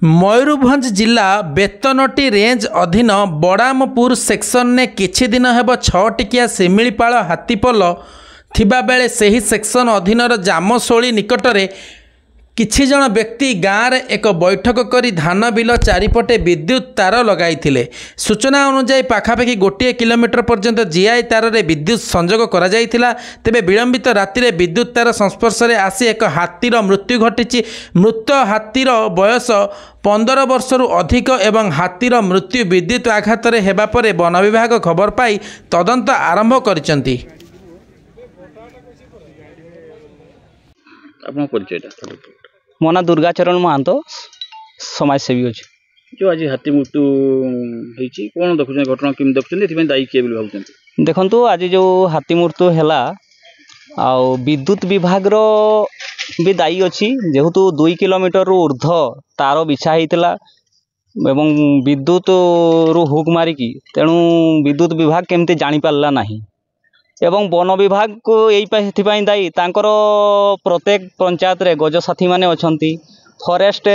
मयूरभंज जिला बेतनटी रेंज अधीन बड़ामपुर सेक्शन ने किछि दिन हेब 6 टिकिया शिमिलीपाल हाथीपल थिबा बेले सही सेक्शन अधीनर जामशोली निकटरे किछि जन व्यक्ति गाँव में एक बैठक करी धान बिल चारिपटे विद्युत तार लगाइथिले। सूचना अनुसार पाखापाखि 1 किलोमीटर पर्यंत जीआई तार रे विद्युत संजोग करा जाइथिला। तेबे विलंबित राति रे विद्युत तार संस्पर्श में आसी एक हाथीर मृत्यु घटी। मृत हाथीर बयस 15 वर्षरू अधिक एवं हाथीर मृत्यु विद्युत आघात हेबा परे वन विभाग खबर पाई तदंत आरंभ करिसंती। मो ना दुर्गाचरण महांतो समाजसेवी अच्छे जो आज हाथी मृत्यु होती कौन देखुं घटना केमी देखुं दायी किए भावुं देखु आज जो हाथी मृत्यु है विद्युत विभाग भी दायी अच्छी जेहेतु 2 किलोमीटर ऊर्ध्व तार बिछा होता एवं विद्युत रु हुक मारिकी तेणु विद्युत विभाग केमती जानी पारला नहीं एवं वन विभाग को यही दायी तांकर प्रत्येक पंचायत रे गजसाथी माने अछंती। फॉरेस्ट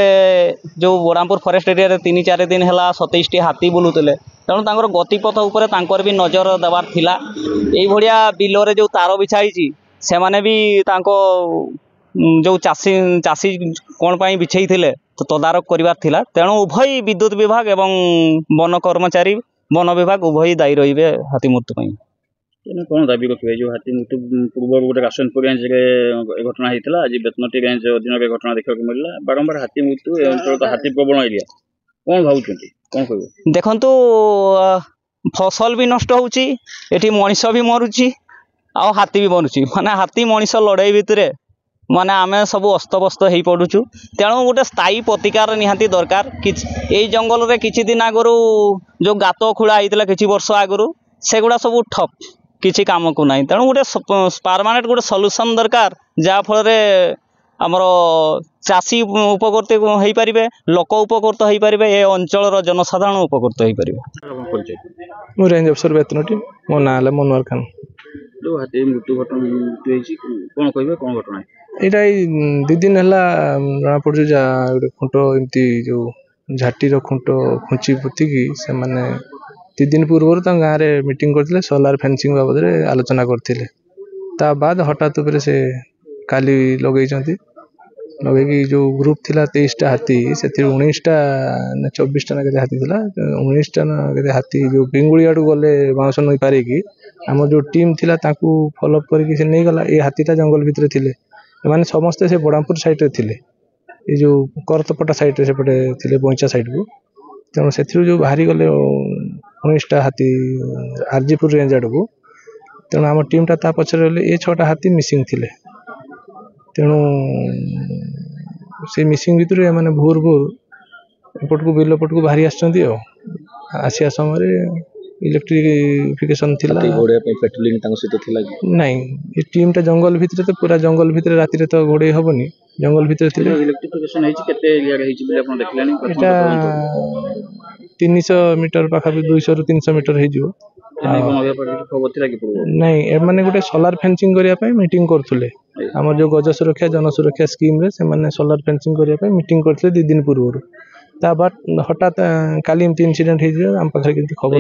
जो बड़ामपुर फॉरेस्ट एरिया रे 3-4 दिन है 27 टी हाथी बुलुतले तेणु तांकर गतिपथ उपर तांकर भी नजर देवार थिला। एई भलिया बिलो रे जो तार बिछाई से माने भी तांको जो चासी कोन पाई बिछेई थिले तो तदारक करिवार थिला। तेणु उभय विद्युत विभाग एवं वन कर्मचारी वन विभाग उभय दायी रहिबे हाथी मृत्यु पई। कौन दाबी रखिए जो हाथी मृत्यु पूर्व गोटे राशनपुर रेंज घटना होता आज बेतनटी रेंज अधीन घटना देखा मिलला बारंबार हाथी मृत्यु अंचल तो हाथी प्रबल एरिया कौन भावुं कौन कह देखु फसल भी नष्ट होची एठी मनीष भी मरुची आ हाथी भी मरुची माने हाथी मनीष लड़ाई भितर माने आमे सब अस्तव्यस्त हो पड़ुचु। तेणु गोटे स्थायी प्रतिकार निहाती दरकार। यही जंगल रे किछि दिन आगु जो गात खोला होता किछि वर्ष आगु सेगुड़ा सब ठप किसी काम को नहीं। तेणु गोटे परमानेंट गोटे सॉल्यूशन दरकार जहाँ फल आमर चाषी उपकृत हो पारे लोक उपकृत हो पारे ए अंचल जनसाधारण उपकृत हो पारे। मु रेंज अफसर बेतनटी मो ना मनोहर खान। जो हाथी मृत्यु घटना कौन कह कौन घटना यहाँ 2 दिन है जना पड़े गोटे खुंट एमती जो झाटीर खुंट खुंची पोतिकी से माने 2 दिन पूर्व गाँव में मीटिंग करते सोलार फेंसिंग बाबद आलोचना करते बाद हठात से काली लगे लगे जो ग्रुप थिला 23टा हाथी से 19टा 24टा ना हाथी थिला 19टा ना हाथी जो पिंगुड़ी आड़ू गले बाउंस नई पारे कि आम जो टीम थिला ताकू फॉलोअप करके से नहीं गला। ये हाथीटा जंगल भितर थिले माने समस्ते से बड़ामपुर साइड रे थिले ये जो करतपटा साइड रे सेपटे थिले बंचा साइड को तेणु से जो बाहरी गले 19टा हाथी आरजीपुर रेंज आड़ को तेणु आम टीमटा ता पछरे ये 6टा हाथी मिसिंग थिले। तेणु से मिसिंग भितर मैंने भोर एपट को बिल पट को बाहरी आसिया समय इलेक्ट्रिफिकेशन थिला पेट्रोलिंग सहित थिला नहीं ये टीमटा जंगल भितर तो पूरा जंगल भितर राति तो घोड़े हबनी जंगल भितर थिले। इलेक्ट्रिफिकेशन हेछि केते जगह हेछि बिले आपण देखलानी एटा 300 मीटर पाखापि 200 ରୁ 300 मीटर हेजिवो नहीं मैंने गोटे सोलार फेंसिंग करने मीटिंग करथुले आम जो गज सुरक्षा जन सुरक्षा स्कीम रे से माने सोलार फेंसिंग करने मीटिंग करथुले 2 दिन पूर्व बाद हठात काली एमती इनसीडेंट आम पाखे किसी खबर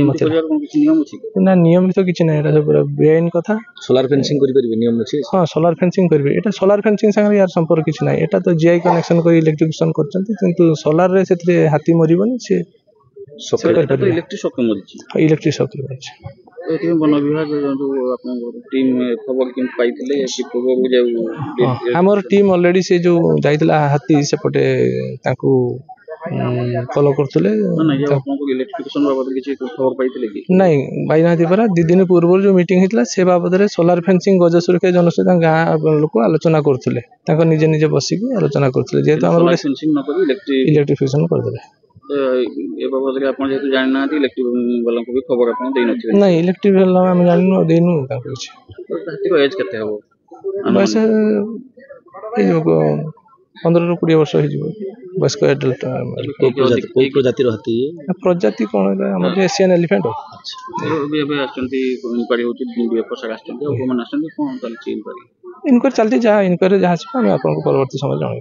ना नियम तो किसी ना सब पूरा बेआईन कथा। सोलार फेंसिंग नियम अच्छी हाँ सोलार फेंसिंग करेंगे एटा सोलार फेंसिंग संगे यार संपर्क किसी ना एटा तो जीआई कनेक्शन कर इलेक्ट्रिफिकेशन कर सोलार रे से हाथी मरबनी से इलेक्ट्रिक शॉक वन विभाग टीम खबर आमर टीम ऑलरेडी से जो जाइतला हाथी सेपटे ताकू फॉलो करथुले इलेक्ट्रिफिकेशन बाबद किछि खबर पाइथिले कि नहीं बाइनाती परा 2 दिन पूर्व जो मीटिंग हितला से बाबद रे सोलार फेंसिंग गज सुरक्षा जनसुरक्षा गाँ लोक आलोचना करथुले ताको निजे निजे बसिकी आलोचना करथुले जेतो हमर फेंसिंग न करी इलेक्ट्रिफिकेशन कर देले ए बाबद रे आपण जेतु जानि ना इलेक्ट्रिक वाला को भी खबर आपण देइ नथिले नहीं इलेक्ट्रिक वाला हम जानिनो देइनु ताको छि हाथी को एज केते हबो बस ए जो 15 ରୁ 20 वर्ष हो वयस्क एडल्ट प्रजाति रहती प्रजाति कौन आम एशियन एलिफेंट इनक्वारी चलती जहाँ इनक्वारी जहाँ आपको परवर्ती समय जन।